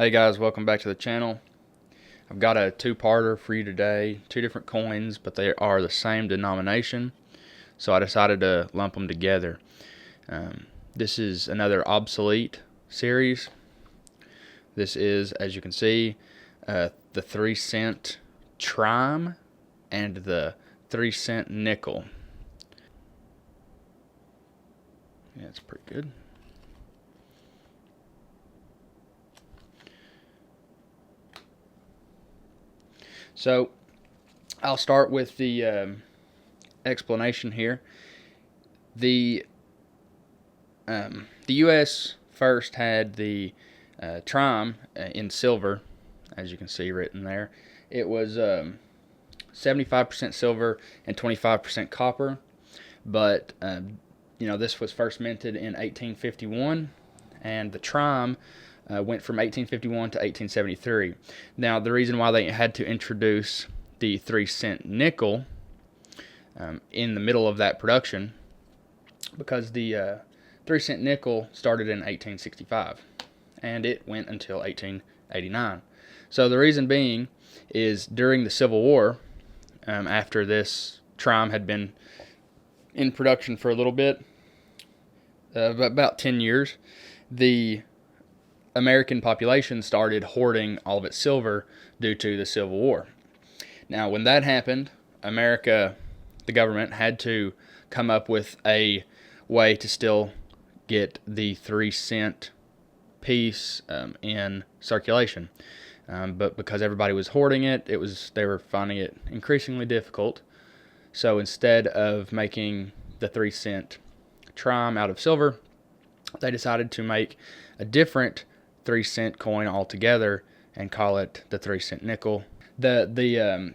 Hey guys, welcome back to the channel. I've got a two-parter for you today. Two different coins, but they are the same denomination, so I decided to lump them together. This is another Obsolete series. This is, as you can see, the 3-cent Trime and the 3-cent nickel. Yeah, it's pretty good. So I'll start with the explanation here. The U.S. first had the Trime in silver, as you can see written there. It was 75% silver and 25% copper, but this was first minted in 1851, and the Trime went from 1851 to 1873. Now, the reason why they had to introduce the 3-cent nickel in the middle of that production, because the 3-cent nickel started in 1865, and it went until 1889. So the reason being is during the Civil War, after this Trime had been in production for a little bit, about 10 years, the American population started hoarding all of its silver due to the Civil War. Now, when that happened, America, the government, had to come up with a way to still get the 3-cent piece in circulation. But because everybody was hoarding it, they were finding it increasingly difficult. So instead of making the 3-cent Trime out of silver, they decided to make a different 3-cent coin altogether and call it the 3-cent nickel. The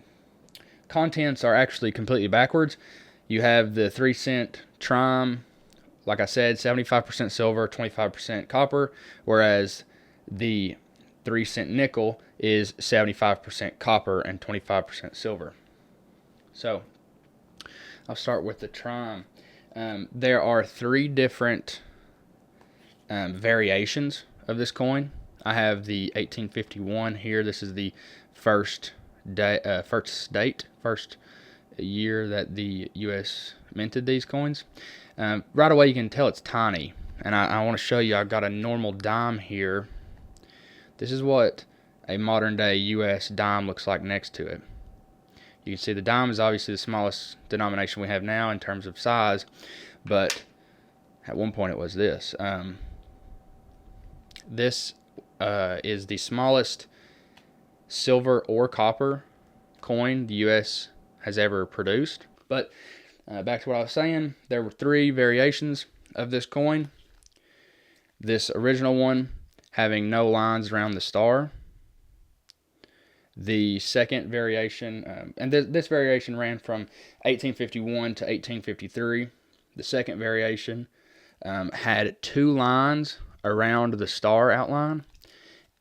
contents are actually completely backwards. You have the 3-cent Trime, like I said, 75% silver, 25% copper, whereas the 3-cent nickel is 75% copper and 25% silver. So I'll start with the Trime. There are 3 different variations of this coin. I have the 1851 here. This is the first year that the U.S. minted these coins. Right away you can tell it's tiny, and I want to show you. I've got a normal dime here. This is what a modern day U.S. dime looks like next to it. You can see the dime is obviously the smallest denomination we have now in terms of size, but at one point it was this. This is the smallest silver or copper coin the U.S. has ever produced. But back to what I was saying, there were 3 variations of this coin. This original one having no lines around the star. The second variation, and this variation ran from 1851 to 1853. The second variation had 2 lines around the star outline,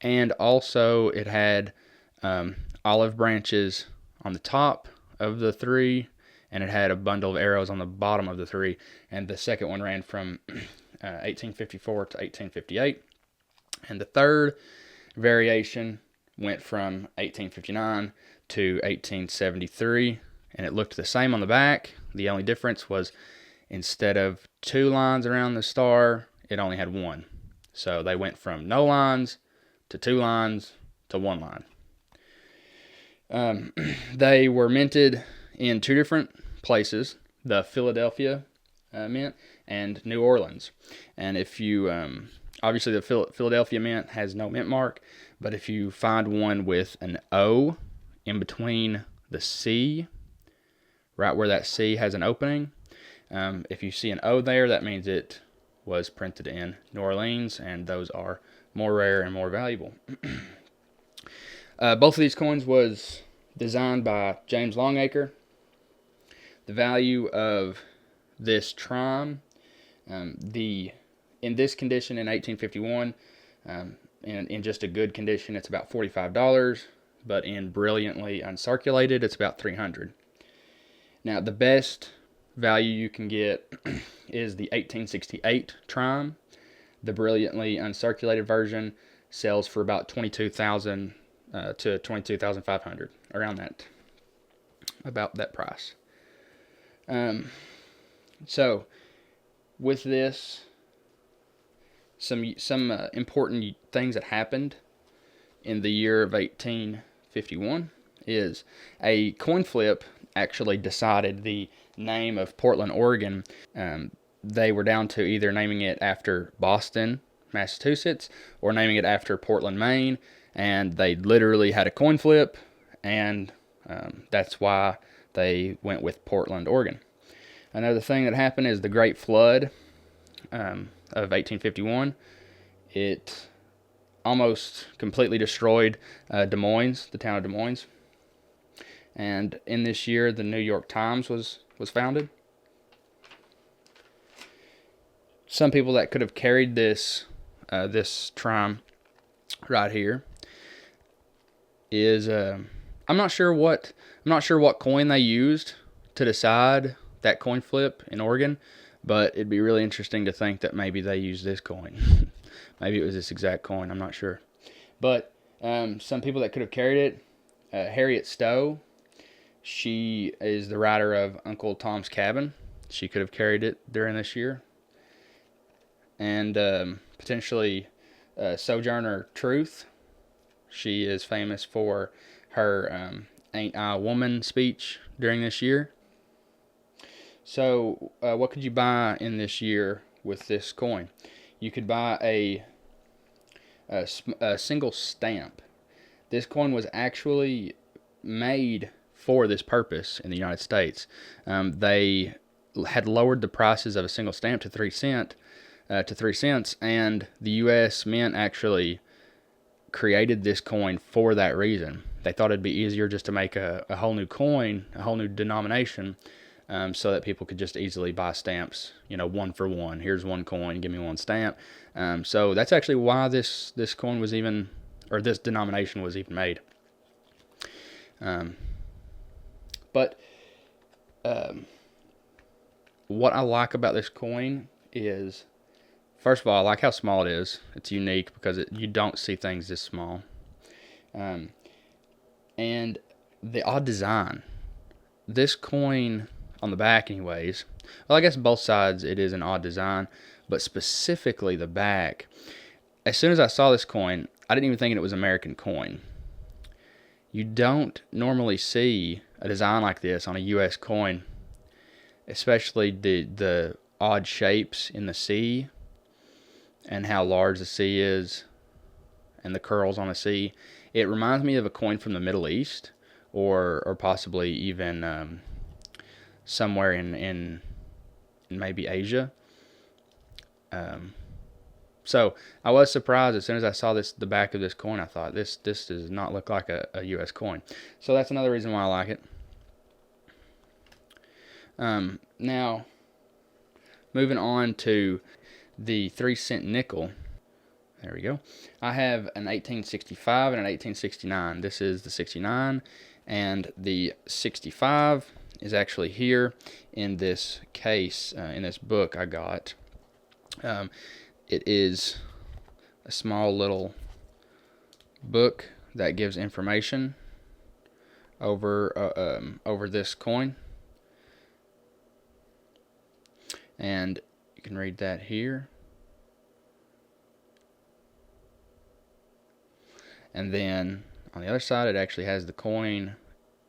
and also it had olive branches on the top of the 3, and it had a bundle of arrows on the bottom of the 3. And the second one ran from 1854 to 1858, and the third variation went from 1859 to 1873, and it looked the same on the back. The only difference was instead of 2 lines around the star, it only had 1. So they went from no lines to 2 lines to 1 line. They were minted in 2 different places, the Philadelphia Mint and New Orleans. And if you, obviously the Philadelphia Mint has no mint mark, but if you find one with an O in between the C, right where that C has an opening, if you see an O there, that means it was printed in New Orleans, and those are more rare and more valuable. Both of these coins was designed by James Longacre. The value of this Trime, in this condition in 1851, in just a good condition, it's about $45, but in brilliantly uncirculated, it's about $300. Now, the best value you can get is the 1868 Trime. The brilliantly uncirculated version sells for about 22,000 to 22,500, around that, about that price. So with this, some important things that happened in the year of 1851 is a coin flip actually decided the name of Portland, Oregon. They were down to either naming it after Boston, Massachusetts, or naming it after Portland, Maine, and they literally had a coin flip, and that's why they went with Portland, Oregon. Another thing that happened is the Great Flood of 1851. It almost completely destroyed Des Moines, the town of Des Moines. And in this year, the New York Times was founded. Some people that could have carried this Trime right here is I'm not sure what coin they used to decide that coin flip in Oregon, but it'd be really interesting to think that maybe they used this coin. Maybe it was this exact coin. I'm not sure. But some people that could have carried it, Harriet Stowe, she is the writer of Uncle Tom's Cabin. She could have carried it during this year. And potentially Sojourner Truth. She is famous for her Ain't I a Woman speech during this year. So what could you buy in this year with this coin? You could buy a single stamp. This coin was actually made for this purpose in the United States. They had lowered the prices of a single stamp to 3 cents, and the U.S. Mint actually created this coin for that reason. They thought it'd be easier just to make a whole new coin, a whole new denomination, so that people could just easily buy stamps, one for one. Here's one coin, give me one stamp. So that's actually why this coin was even, or this denomination was even made. But what I like about this coin is, first of all, I like how small it is. It's unique because you don't see things this small. And the odd design. This coin, on the back anyways, well, I guess both sides it is an odd design, but specifically the back. As soon as I saw this coin, I didn't even think it was an American coin. You don't normally see a design like this on a U.S. coin, especially the odd shapes in the C and how large the C is and the curls on the C. It reminds me of a coin from the Middle East or possibly even somewhere in maybe Asia. So I was surprised as soon as I saw the back of this coin. I thought this does not look like a U.S. coin. So that's another reason why I like it. Now, moving on to the 3-cent nickel. There we go. I have an 1865 and an 1869. This is the 69, and the 65 is actually here in this case, in this book I got. It is a small little book that gives information over this coin, and you can read that here. And then on the other side, it actually has the coin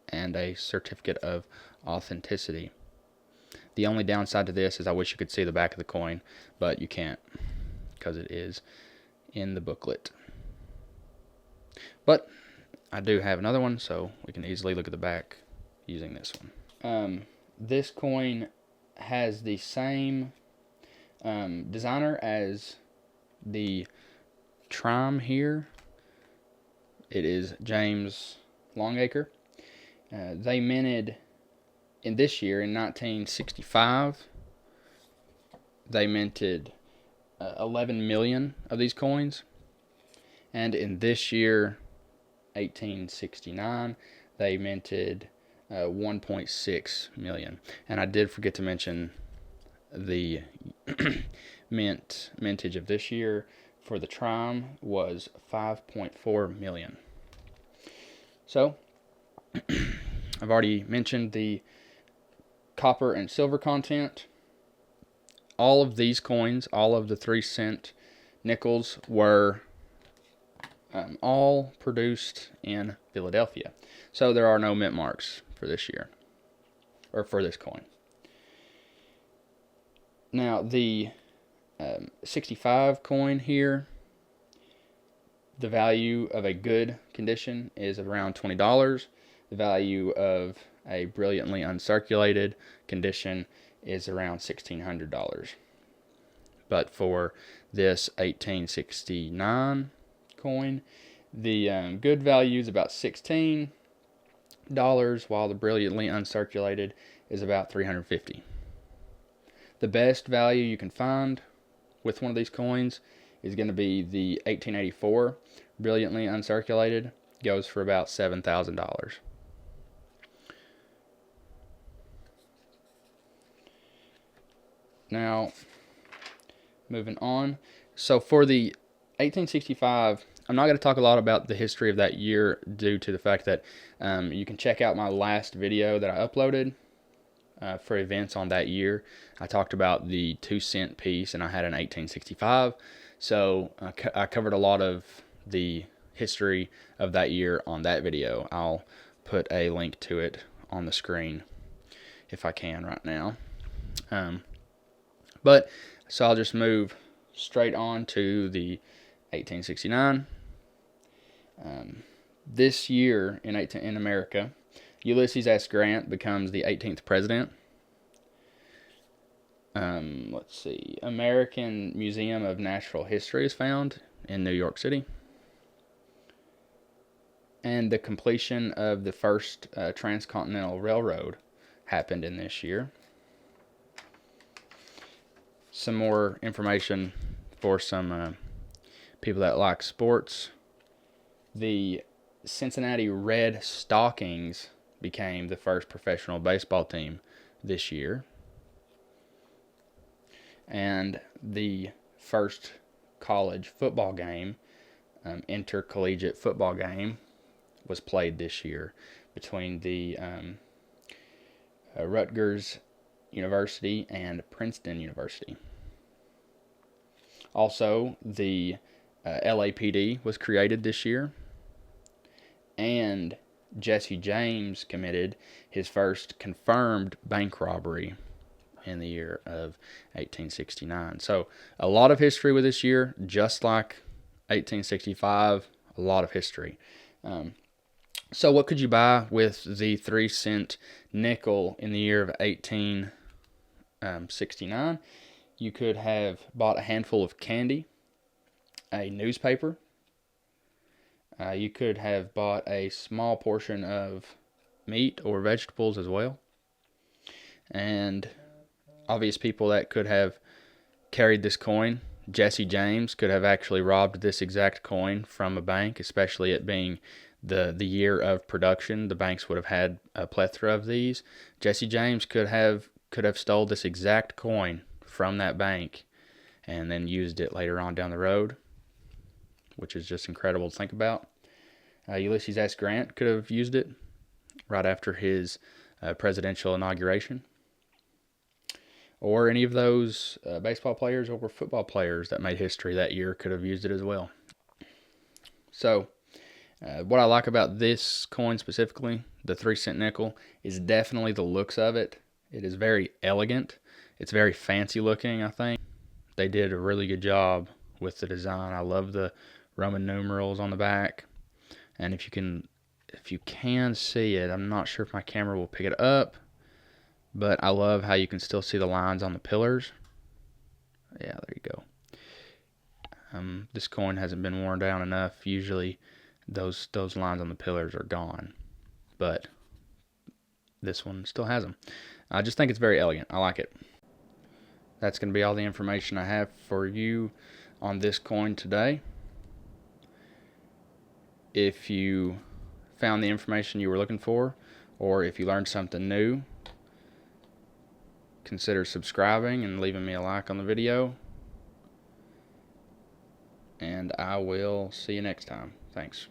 and a certificate of authenticity. The only downside to this is I wish you could see the back of the coin, but you can't because it is in the booklet. But I do have another one, so we can easily look at the back using this one. This coin has the same designer as the Trime here. It is James Longacre. They minted in this year, in 1965, they minted 11 million of these coins. And in this year, 1869, they minted 1.6 million. And I did forget to mention the mintage of this year for the Trime was 5.4 million. So I've already mentioned the copper and silver content. All of these coins, all of the 3-cent nickels, were all produced in Philadelphia. So there are no mint marks for this year, or for this coin. Now the 65 coin here, the value of a good condition is around $20. The value of a brilliantly uncirculated condition is around $1,600. But for this 1869 coin, the good value is about $16, while the brilliantly uncirculated is about $350. The best value you can find with one of these coins is going to be the 1884 brilliantly uncirculated. Goes for about $7,000. Now, moving on. So for the 1865, I'm not going to talk a lot about the history of that year due to the fact that you can check out my last video that I uploaded for events on that year. I talked about the 2-cent piece, and I had an 1865. So I covered a lot of the history of that year on that video. I'll put a link to it on the screen if I can right now. So I'll just move straight on to the 1869. This year in America, Ulysses S. Grant becomes the 18th president. Let's see. American Museum of Natural History is found in New York City. And the completion of the first transcontinental railroad happened in this year. Some more information for some people that like sports. The Cincinnati Red Stockings became the first professional baseball team this year. And the first college football game, intercollegiate football game, was played this year between the Rutgers University and Princeton University. Also, the LAPD was created this year, and Jesse James committed his first confirmed bank robbery in the year of 1869. So a lot of history with this year, just like 1865, a lot of history. So what could you buy with the 3-cent nickel in the year of 1869? You could have bought a handful of candy, a newspaper. You could have bought a small portion of meat or vegetables as well. And obvious people that could have carried this coin, Jesse James could have actually robbed this exact coin from a bank, especially it being the year of production. The banks would have had a plethora of these. Jesse James could have stole this exact coin from that bank and then used it later on down the road, which is just incredible to think about. Ulysses S. Grant could have used it right after his presidential inauguration. Or any of those baseball players or football players that made history that year could have used it as well. So, what I like about this coin specifically, the 3-cent nickel, is definitely the looks of it. It is very elegant. It's very fancy looking, I think. They did a really good job with the design. I love the Roman numerals on the back. And if you can see it, I'm not sure if my camera will pick it up, but I love how you can still see the lines on the pillars. Yeah, there you go. This coin hasn't been worn down enough. Usually those lines on the pillars are gone, but this one still has them. I just think it's very elegant. I like it. That's going to be all the information I have for you on this coin today. If you found the information you were looking for, or if you learned something new, consider subscribing and leaving me a like on the video. and I will see you next time. Thanks.